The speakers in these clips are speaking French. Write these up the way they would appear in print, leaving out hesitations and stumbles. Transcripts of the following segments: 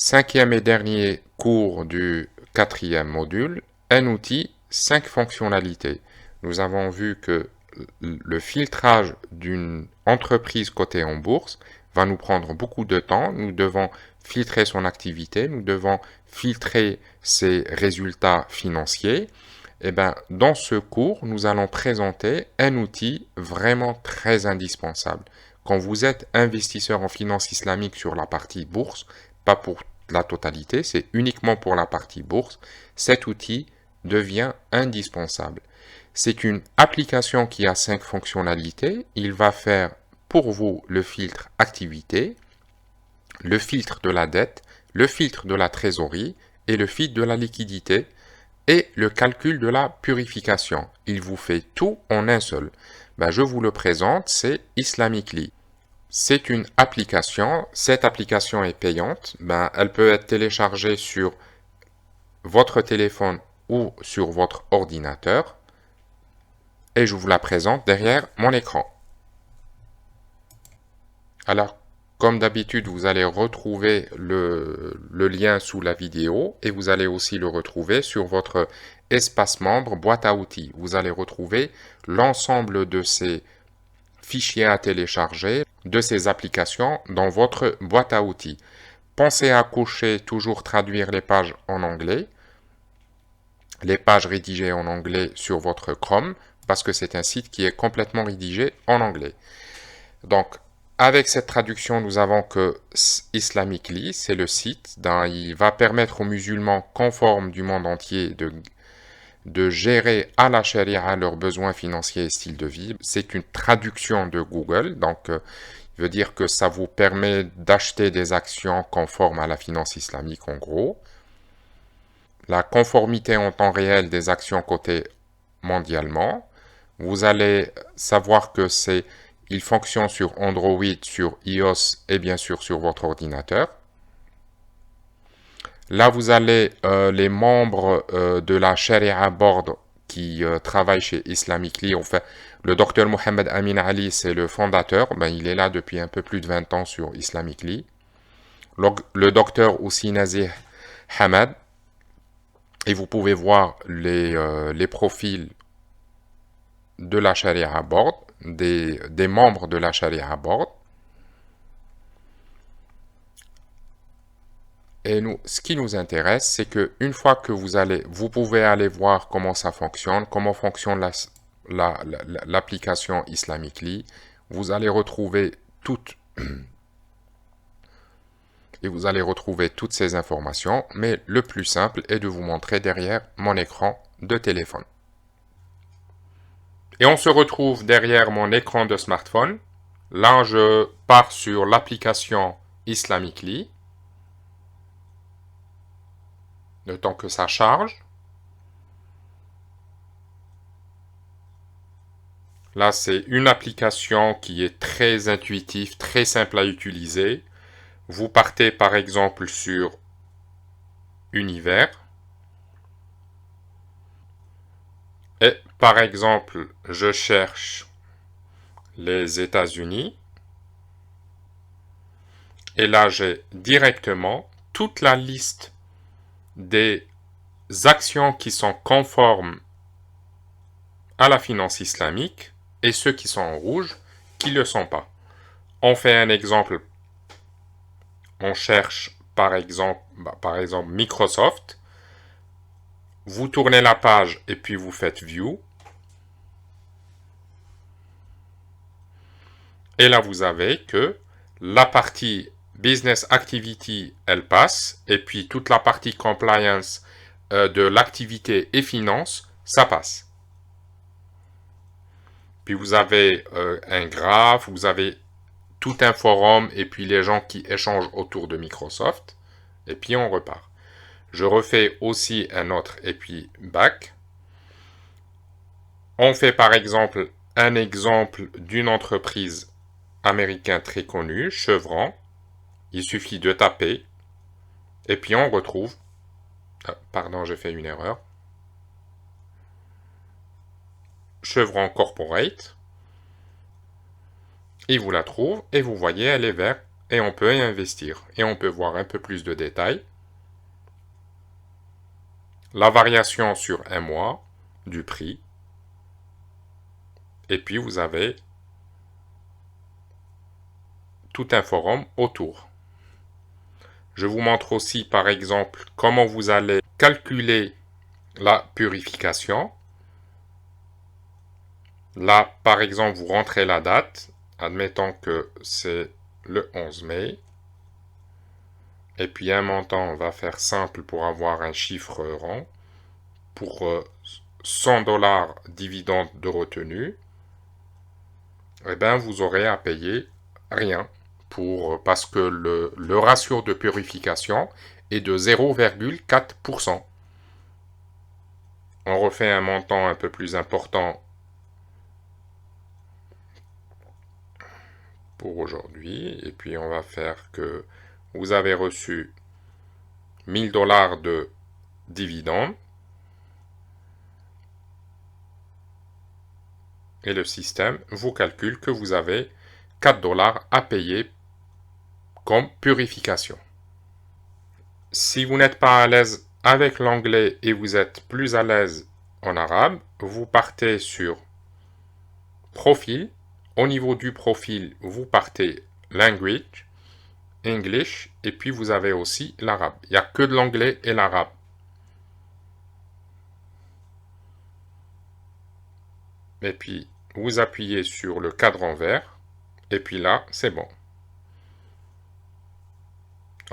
Cinquième et dernier cours du quatrième module, un outil, 5 fonctionnalités. Nous avons vu que le filtrage d'une entreprise cotée en bourse va nous prendre beaucoup de temps. Nous devons filtrer son activité, nous devons filtrer ses résultats financiers. Et bien, dans ce cours, nous allons présenter un outil vraiment très indispensable. Quand vous êtes investisseur en finance islamique sur la partie bourse, pas pour la totalité, c'est uniquement pour la partie bourse, cet outil devient indispensable. C'est une application qui a 5 fonctionnalités. Il va faire pour vous le filtre activité, le filtre de la dette, le filtre de la trésorerie et le filtre de la liquidité et le calcul de la purification. Il vous fait tout en un seul. Je vous le présente, c'est Islamicly. C'est une application. Cette application est payante. Elle peut être téléchargée sur votre téléphone ou sur votre ordinateur. Et je vous la présente derrière mon écran. Alors, comme d'habitude, vous allez retrouver le lien sous la vidéo et vous allez aussi le retrouver sur votre espace membre boîte à outils. Vous allez retrouver l'ensemble de ces fichiers à télécharger, de ces applications dans votre boîte à outils. Pensez à cocher toujours traduire les pages en anglais, les pages rédigées en anglais sur votre Chrome, parce que c'est un site qui est complètement rédigé en anglais. Donc, avec cette traduction, nous avons que Islamicly, c'est le site, il va permettre aux musulmans conformes du monde entier de gérer à la charia leurs besoins financiers et style de vie. C'est une traduction de Google, donc il veut dire que ça vous permet d'acheter des actions conformes à la finance islamique en gros. La conformité en temps réel des actions cotées mondialement. Vous allez savoir que il fonctionne sur Android, sur iOS et bien sûr sur votre ordinateur. Là, vous avez les membres de la Sharia Board qui travaillent chez Islamicly. Enfin, le docteur Mohamed Amin Ali, c'est le fondateur. Il est là depuis un peu plus de 20 ans sur Islamicly. Le docteur aussi Nazih Hamad. Et vous pouvez voir les profils de la Sharia Board, des membres de la Sharia Board. Et nous, ce qui nous intéresse, c'est que une fois que vous pouvez aller voir comment ça fonctionne, comment fonctionne l'application Islamicly. Vous allez retrouver toutes ces informations, mais le plus simple est de vous montrer derrière mon écran de téléphone. Et on se retrouve derrière mon écran de smartphone. Là, je pars sur l'application Islamicly. Le temps que ça charge. Là, c'est une application qui est très intuitive, très simple à utiliser. Vous partez par exemple sur Univers. Et par exemple, je cherche les États-Unis. Et là, j'ai directement toute la liste des actions qui sont conformes à la finance islamique et ceux qui sont en rouge qui ne le sont pas. On fait un exemple. On cherche par exemple Microsoft. Vous tournez la page et puis vous faites View. Et là, vous avez que la partie Business Activity, elle passe. Et puis toute la partie Compliance de l'activité et finance, ça passe. Puis vous avez un graphe, vous avez tout un forum et puis les gens qui échangent autour de Microsoft. Et puis on repart. Je refais aussi un autre et puis back. On fait par exemple un exemple d'une entreprise américaine très connue, Chevron. Il suffit de taper et puis on retrouve. Pardon, j'ai fait une erreur. Chevron Corporate. Il vous la trouve et vous voyez, elle est verte et on peut y investir. Et on peut voir un peu plus de détails. La variation sur un mois du prix. Et puis vous avez tout un forum autour. Je vous montre aussi par exemple comment vous allez calculer la purification. Là, par exemple, vous rentrez la date. Admettons que c'est le 11 mai. Et puis un montant, on va faire simple pour avoir un chiffre rond. Pour 100 $ dividende de retenue, eh bien, vous aurez à payer rien parce que le ratio de purification est de 0,4%. On refait un montant un peu plus important pour aujourd'hui. Et puis, on va faire que vous avez reçu 1000 $ de dividendes. Et le système vous calcule que vous avez 4 $ à payer comme purification. Si vous n'êtes pas à l'aise avec l'anglais et vous êtes plus à l'aise en arabe, vous partez sur Profil. Au niveau du profil, vous partez Language, English, et puis vous avez aussi l'arabe. Il n'y a que de l'anglais et l'arabe. Et puis, vous appuyez sur le cadran vert, et puis là, c'est bon.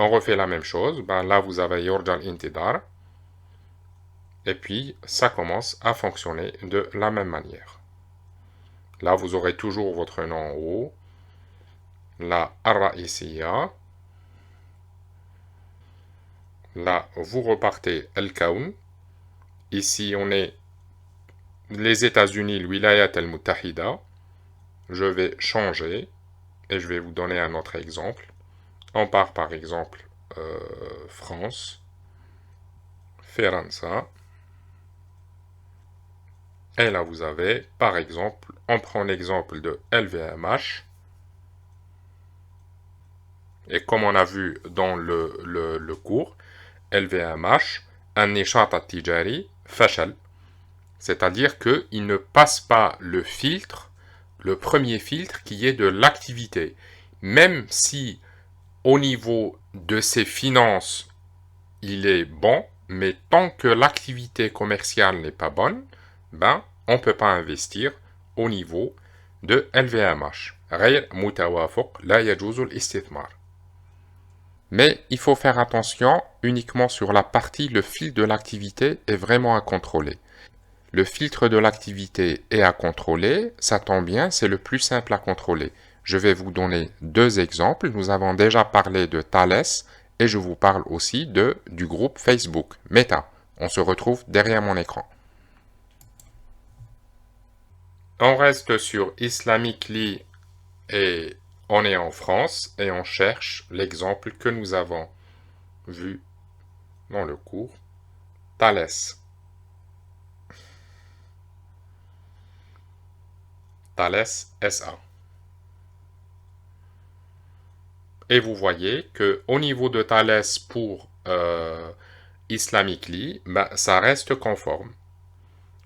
On refait la même chose. Ben là, vous avez Yordal Intidar. Et puis, ça commence à fonctionner de la même manière. Là, vous aurez toujours votre nom en haut. La Ar-Raïsiya. Là, vous repartez Al-Kawn. Ici, on est les États-Unis, l'Wilayat al-Muttahida. Je vais changer et je vais vous donner un autre exemple. On part par exemple France, Feranza. Et là, vous avez, par exemple, on prend l'exemple de LVMH. Et comme on a vu dans le cours, LVMH, un nishat at-tijari fashal. C'est-à-dire qu'il ne passe pas le filtre, le premier filtre qui est de l'activité. Même si au niveau de ses finances, il est bon, mais tant que l'activité commerciale n'est pas bonne, ben, on ne peut pas investir au niveau de LVMH. غير متوافق لا يجوز الاستثمار. Mais il faut faire attention uniquement sur la partie, le fil de l'activité est vraiment à contrôler. Le filtre de l'activité est à contrôler, ça tombe bien, c'est le plus simple à contrôler. Je vais vous donner deux exemples. Nous avons déjà parlé de Thales et je vous parle aussi du groupe Facebook, Meta. On se retrouve derrière mon écran. On reste sur Islamically et on est en France et on cherche l'exemple que nous avons vu dans le cours. Thales. Thales SA. Et vous voyez que au niveau de Thales pour Islamically, ben, ça reste conforme.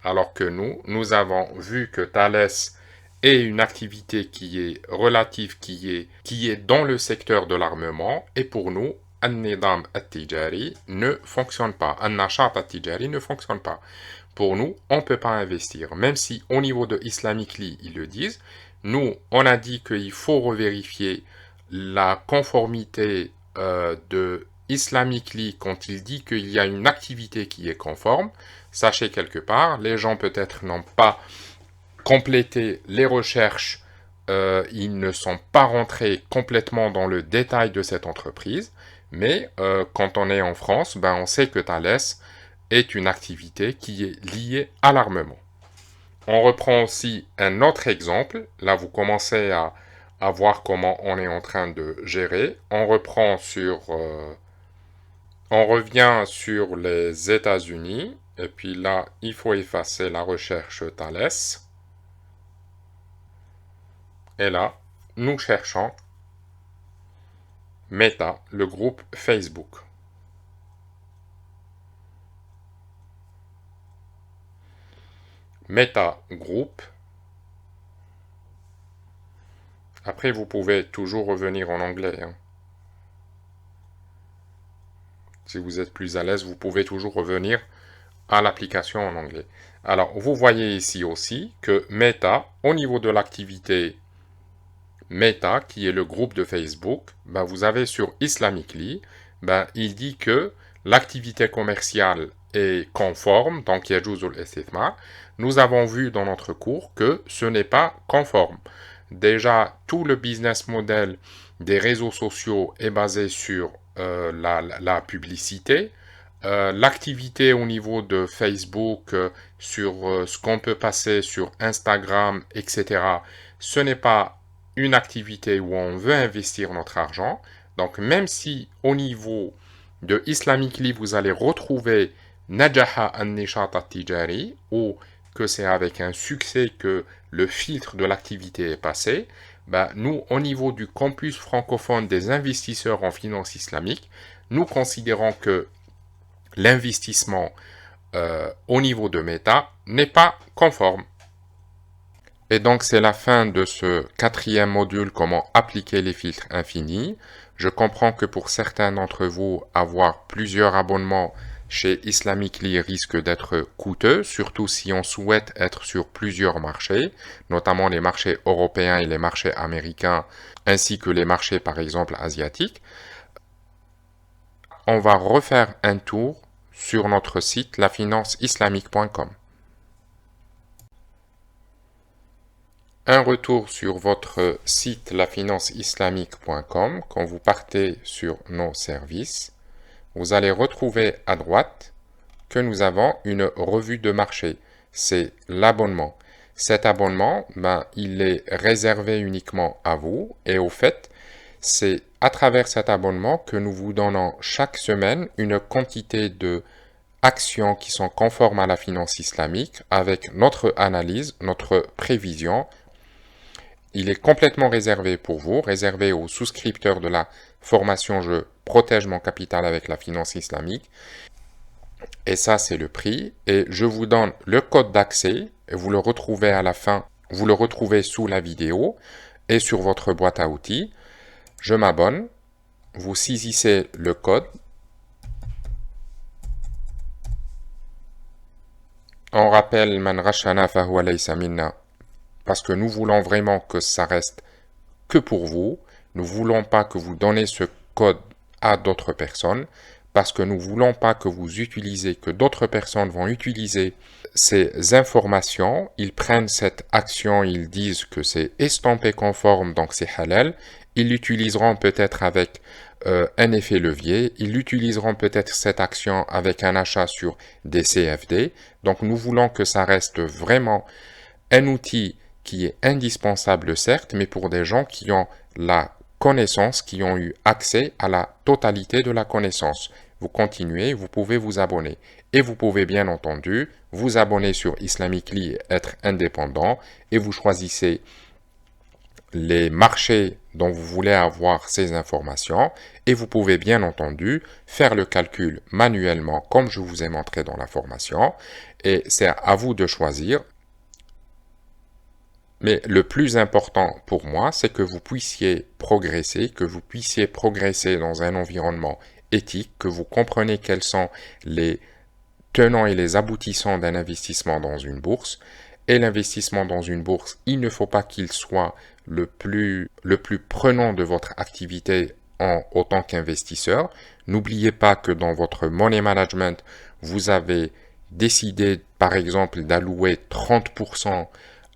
Alors que nous avons vu que Thales est une activité qui est relative, qui est dans le secteur de l'armement, et pour nous, An-Nidam At-Tijari ne fonctionne pas. An-Nashat At-Tijari ne fonctionne pas. Pour nous, on ne peut pas investir. Même si au niveau de Islamically, ils le disent, nous, on a dit qu'il faut revérifier la conformité de Islamically quand il dit qu'il y a une activité qui est conforme. Sachez quelque part, les gens peut-être n'ont pas complété les recherches, ils ne sont pas rentrés complètement dans le détail de cette entreprise, mais quand on est en France, ben, on sait que Thales est une activité qui est liée à l'armement. On reprend aussi un autre exemple, là vous commencez à voir comment on est en train de gérer. On revient sur les États-Unis. Et puis là, il faut effacer la recherche Thales. Et là, nous cherchons Meta, le groupe Facebook. Meta Group. Après, vous pouvez toujours revenir en anglais, hein. Si vous êtes plus à l'aise, vous pouvez toujours revenir à l'application en anglais. Alors, vous voyez ici aussi que Meta, au niveau de l'activité Meta, qui est le groupe de Facebook, ben vous avez sur Islamically, ben il dit que l'activité commerciale est conforme, donc Yajouzul Istithmar. Nous avons vu dans notre cours que ce n'est pas conforme. Déjà, tout le business model des réseaux sociaux est basé sur la publicité. L'activité au niveau de Facebook, sur ce qu'on peut passer sur Instagram, etc., ce n'est pas une activité où on veut investir notre argent. Donc, même si au niveau de Islamically, vous allez retrouver Najaha an-Nishat at-Tijari, ou que c'est avec un succès que le filtre de l'activité est passé, ben, nous, au niveau du campus francophone des investisseurs en finance islamique, nous considérons que l'investissement au niveau de Meta n'est pas conforme. Et donc, c'est la fin de ce 4e module, comment appliquer les filtres infinis. Je comprends que pour certains d'entre vous, avoir plusieurs abonnements chez Islamically risque d'être coûteux, surtout si on souhaite être sur plusieurs marchés, notamment les marchés européens et les marchés américains, ainsi que les marchés, par exemple, asiatiques. On va refaire un tour sur notre site lafinanceislamique.com. Un retour sur votre site lafinanceislamique.com. Quand vous partez sur nos services, vous allez retrouver à droite que nous avons une revue de marché. C'est l'abonnement. Cet abonnement, il est réservé uniquement à vous et au fait, c'est à travers cet abonnement que nous vous donnons chaque semaine une quantité de actions qui sont conformes à la finance islamique avec notre analyse, notre prévision. Il est complètement réservé pour vous, réservé aux souscripteurs de la formation Je protège mon capital avec la finance islamique. Et ça, c'est le prix. Et je vous donne le code d'accès. Vous le retrouvez à la fin. Vous le retrouvez sous la vidéo et sur votre boîte à outils. Je m'abonne. Vous saisissez le code. On rappelle Man rashana fahuwa laysa minna. Parce que nous voulons vraiment que ça reste que pour vous. Nous ne voulons pas que vous donnez ce code à d'autres personnes. Parce que nous ne voulons pas que vous utilisez, que d'autres personnes vont utiliser ces informations. Ils prennent cette action, ils disent que c'est estampé conforme, donc c'est halal. Ils l'utiliseront peut-être avec un effet levier. Ils utiliseront peut-être cette action avec un achat sur des CFD. Donc nous voulons que ça reste vraiment un outil qui est indispensable certes, mais pour des gens qui ont la connaissance, qui ont eu accès à la totalité de la connaissance. Vous continuez, vous pouvez vous abonner. Et vous pouvez bien entendu vous abonner sur Islamically, être indépendant, et vous choisissez les marchés dont vous voulez avoir ces informations, et vous pouvez bien entendu faire le calcul manuellement, comme je vous ai montré dans la formation, et c'est à vous de choisir. Mais le plus important pour moi, c'est que vous puissiez progresser, dans un environnement éthique, que vous compreniez quels sont les tenants et les aboutissants d'un investissement dans une bourse. Et l'investissement dans une bourse, il ne faut pas qu'il soit le plus prenant de votre activité en tant qu'investisseur. N'oubliez pas que dans votre money management, vous avez décidé, par exemple, d'allouer 30%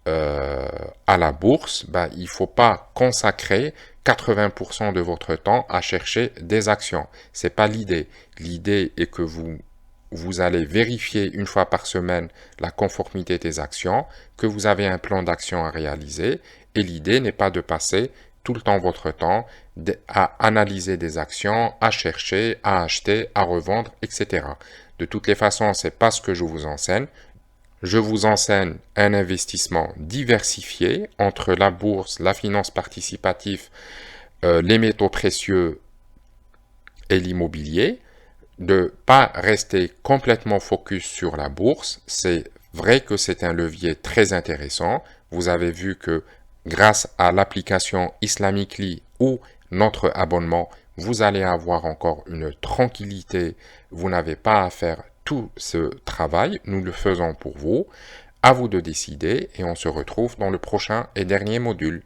à la bourse, il ne faut pas consacrer 80% de votre temps à chercher des actions. C'est pas l'idée. L'idée est que vous allez vérifier une fois par semaine la conformité des actions, que vous avez un plan d'action à réaliser, et l'idée n'est pas de passer tout le temps votre temps à analyser des actions, à chercher, à acheter, à revendre, etc. De toutes les façons, c'est pas ce que je vous enseigne. Je vous enseigne un investissement diversifié entre la bourse, la finance participative, les métaux précieux et l'immobilier, de pas rester complètement focus sur la bourse. C'est vrai que c'est un levier très intéressant. Vous avez vu que grâce à l'application Islamicly ou notre abonnement, vous allez avoir encore une tranquillité. Vous n'avez pas à faire tout ce travail. Nous le faisons pour vous. À vous de décider et on se retrouve dans le prochain et dernier module.